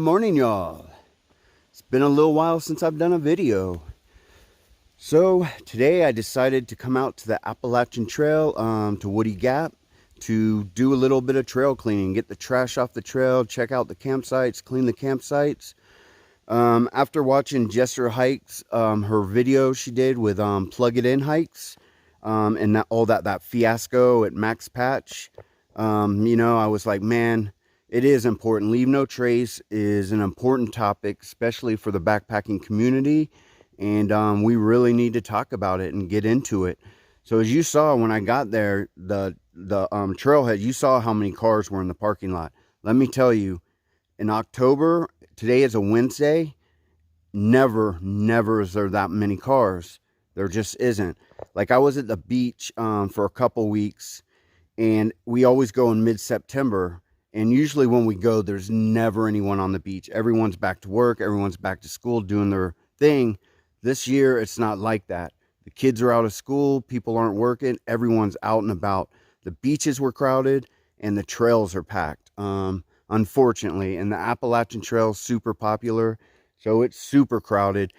morning, y'all. It's been a little while since I've done a video. So today I decided to come out to the Appalachian Trail to Woody Gap to do a little bit of trail cleaning, get the trash off the trail, check out the campsites, clean the campsites. After watching Jester Hikes, her video she did with Plug It In Hikes, and that fiasco at Max Patch, I was like, man, it is important. Leave no trace is an important topic, especially for the backpacking community. And we really need to talk about it and get into it. So as you saw when I got there, the trailhead, you saw how many cars were in the parking lot. Let me tell you, in October, today is a Wednesday, never is there that many cars. There just isn't. Like, I was at the beach for a couple weeks, and we always go in mid-September. And usually when we go, there's never anyone on the beach. Everyone's back to work. Everyone's back to school doing their thing. This year, it's not like that. The kids are out of school. People aren't working. Everyone's out and about. The beaches were crowded and the trails are packed, unfortunately. And the Appalachian Trail is super popular, so it's super crowded.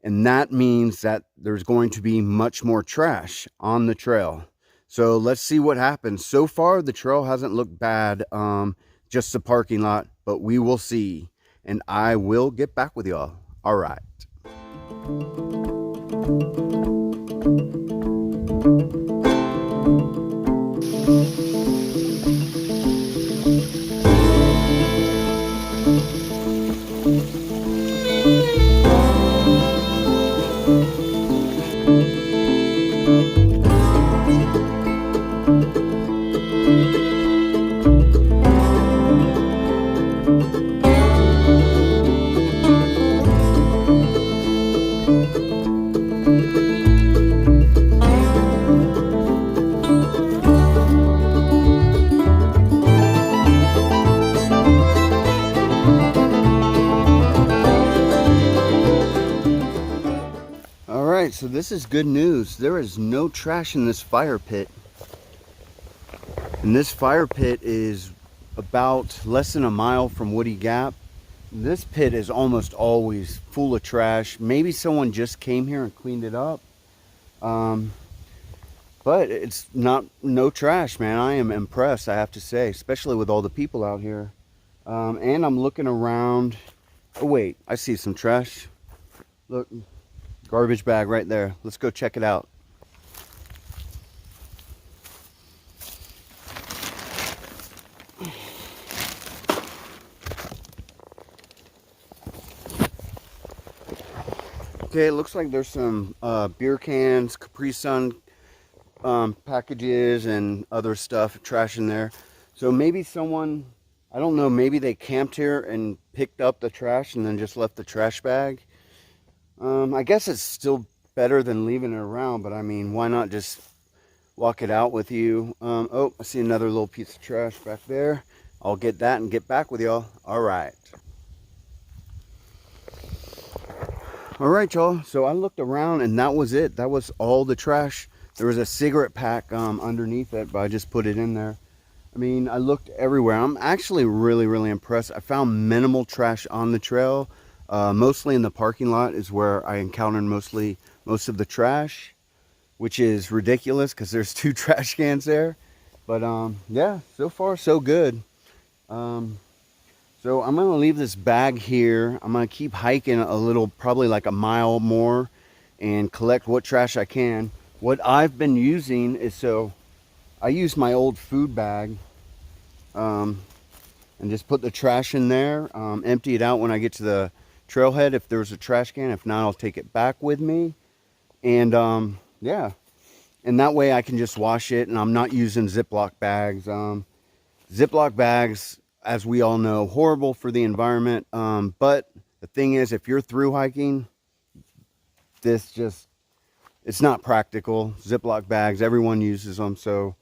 And that means that there's going to be much more trash on the trail. So let's see what happens. So far, the trail hasn't looked bad, just the parking lot, but we will see. And I will get back with y'all. All right. So this is good news. There is no trash in this fire pit. And this fire pit is about less than a mile from Woody Gap. This pit is almost always full of trash. Maybe someone just came here and cleaned it up. But it's no trash, man. I am impressed, I have to say, especially with all the people out here. And I'm looking around. Oh wait, I see some trash. Look. Garbage bag right there. Let's go check it out. Okay, it looks like there's some beer cans, Capri Sun packages, and other stuff, trash in there. So maybe someone, I don't know, maybe they camped here and picked up the trash and then just left the trash bag. I guess it's still better than leaving it around, but I mean, why not just walk it out with you? Oh, I see another little piece of trash back there. I'll get that and get back with y'all. All right. All right, y'all. So I looked around and that was it. That was all the trash. There was a cigarette pack underneath it, but I just put it in there. I mean, I looked everywhere. I'm actually really impressed. I found minimal trash on the trail. Mostly in the parking lot is where I encountered most of the trash, which is ridiculous because there's 2 trash cans there. But yeah, so far so good. So I'm gonna leave this bag here. I'm gonna keep hiking a little, probably like a mile more, and collect what trash I can. What I've been using is, so I use my old food bag, and just put the trash in there, empty it out when I get to the trailhead if there's a trash can. If not, I'll take it back with me. And yeah, and that way I can just wash it, and I'm not using Ziploc bags. Ziploc bags, as we all know, horrible for the environment. But the thing is, if you're through hiking, it's not practical. Ziploc bags, everyone uses them. So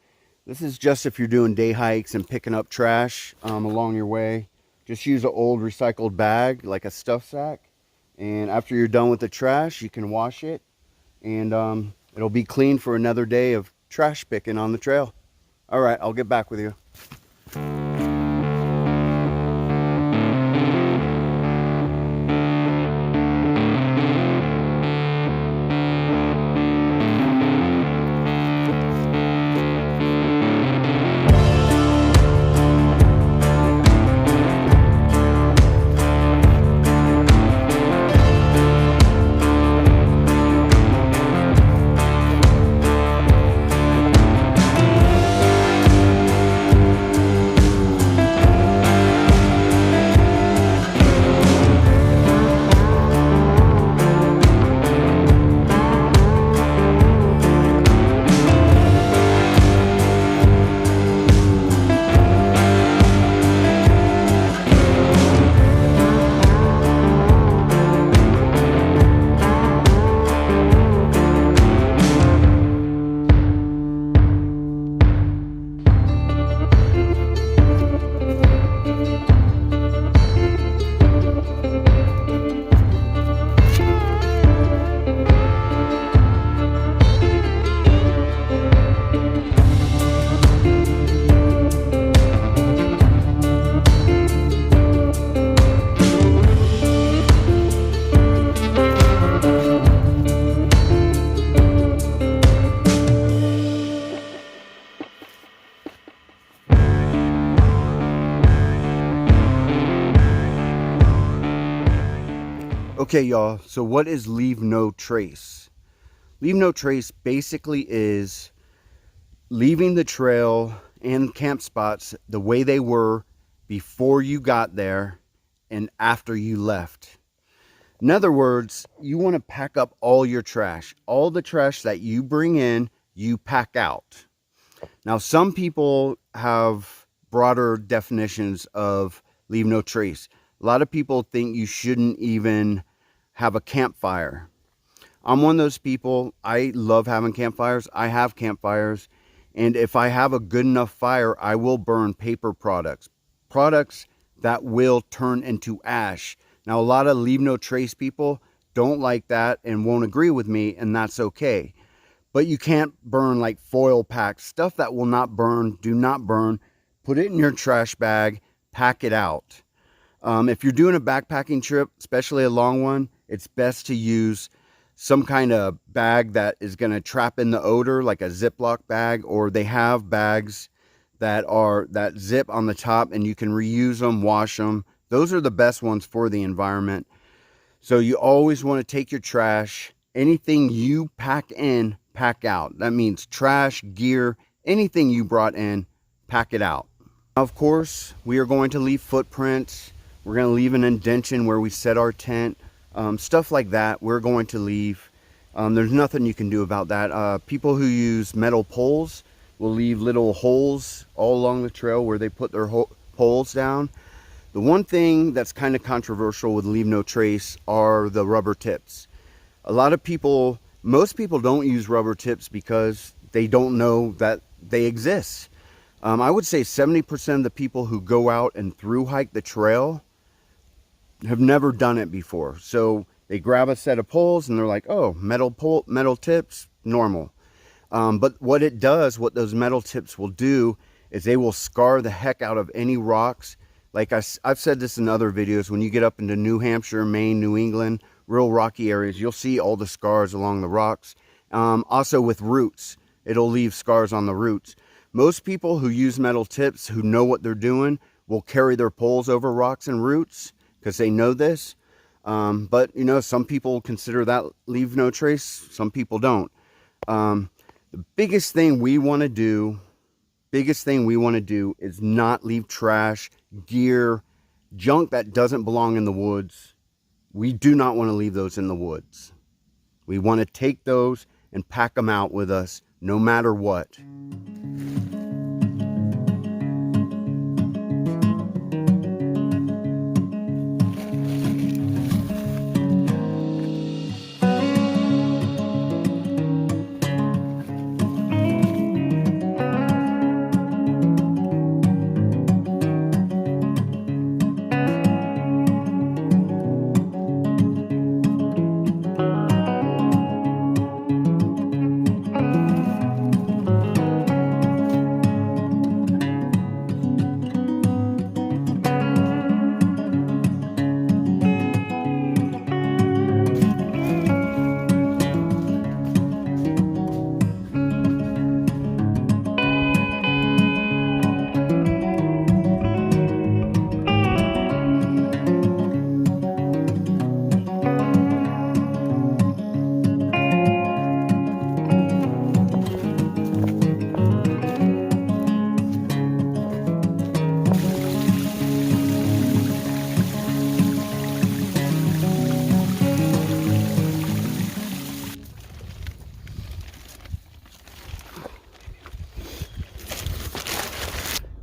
this is just if you're doing day hikes and picking up trash along your way. Just use an old recycled bag, like a stuff sack. And after you're done with the trash, you can wash it. And it'll be clean for another day of trash picking on the trail. All right, I'll get back with you. Okay, y'all, so what is leave no trace? Leave no trace basically is leaving the trail and camp spots the way they were before you got there and after you left. In other words, you want to pack up all your trash. All the trash that you bring in, you pack out. Now, some people have broader definitions of leave no trace. A lot of people think you shouldn't even have a campfire. I'm one of those people. I love having campfires. I have campfires. And if I have a good enough fire, I will burn paper products. Products that will turn into ash. Now, a lot of leave no trace people don't like that and won't agree with me, and that's okay. But you can't burn like foil packs. Stuff that will not burn, do not burn. Put it in your trash bag, pack it out. If you're doing a backpacking trip, especially a long one, it's best to use some kind of bag that is going to trap in the odor, like a Ziploc bag, or they have bags that zip on the top and you can reuse them, wash them. Those are the best ones for the environment. So you always want to take your trash, anything you pack in, pack out. That means trash, gear, anything you brought in, pack it out. Of course, we are going to leave footprints. We're going to leave an indentation where we set our tent. Stuff like that we're going to leave. There's nothing you can do about that. People who use metal poles will leave little holes all along the trail where they put their poles down. The one thing that's kind of controversial with leave no trace are the rubber tips. A lot of people, most people don't use rubber tips because they don't know that they exist. I would say 70% of the people who go out and through hike the trail have never done it before. So they grab a set of poles and they're like, oh, metal tips, normal. But what it does, what those metal tips will do is they will scar the heck out of any rocks. Like I've said this in other videos, when you get up into New Hampshire, Maine, New England, real rocky areas, you'll see all the scars along the rocks. Also with roots, it'll leave scars on the roots. Most people who use metal tips, who know what they're doing, will carry their poles over rocks and roots because they know this. But, you know, some people consider that leave no trace. Some people don't. The biggest thing we want to do is not leave trash, gear, junk that doesn't belong in the woods. We do not want to leave those in the woods. We want to take those and pack them out with us no matter what.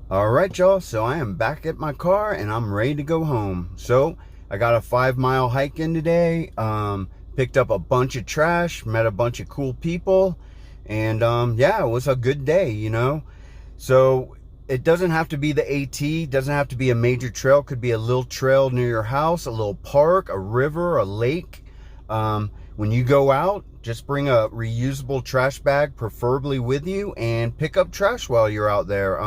All right, y'all, so I am back at my car and I'm ready to go home. So I got a 5-mile hike in today, picked up a bunch of trash, met a bunch of cool people, and yeah, it was a good day, you know. So it doesn't have to be the AT, doesn't have to be a major trail, could be a little trail near your house, a little park, a river, a lake. When you go out, just bring a reusable trash bag, preferably with you, and pick up trash while you're out there.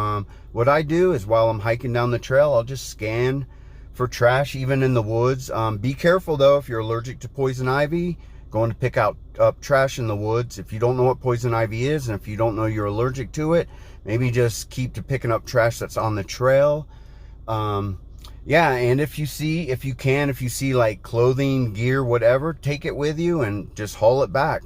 What I do is while I'm hiking down the trail, I'll just scan for trash, even in the woods. Be careful though, if you're allergic to poison ivy, going to pick up trash in the woods. If you don't know what poison ivy is, and if you don't know you're allergic to it, maybe just keep to picking up trash that's on the trail. Yeah, and if you see like clothing, gear, whatever, take it with you and just haul it back.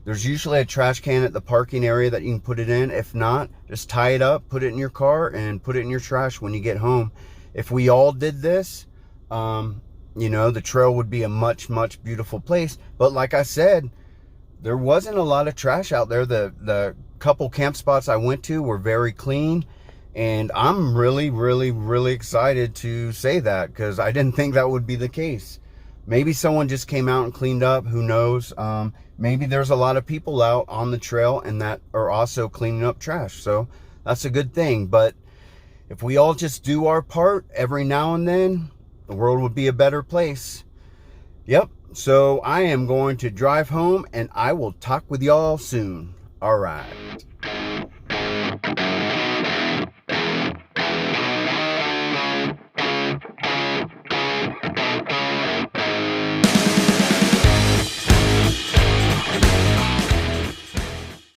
There's usually a trash can at the parking area that you can put it in. If not, just tie it up, put it in your car, and put it in your trash when you get home. If we all did this, you know, the trail would be a much, much beautiful place. But like I said, there wasn't a lot of trash out there. The couple camp spots I went to were very clean. And I'm really, really, really excited to say that, because I didn't think that would be the case. Maybe someone just came out and cleaned up. Who knows? Maybe there's a lot of people out on the trail and that are also cleaning up trash. So that's a good thing. But if we all just do our part every now and then, the world would be a better place. Yep. So I am going to drive home, and I will talk with y'all soon. All right.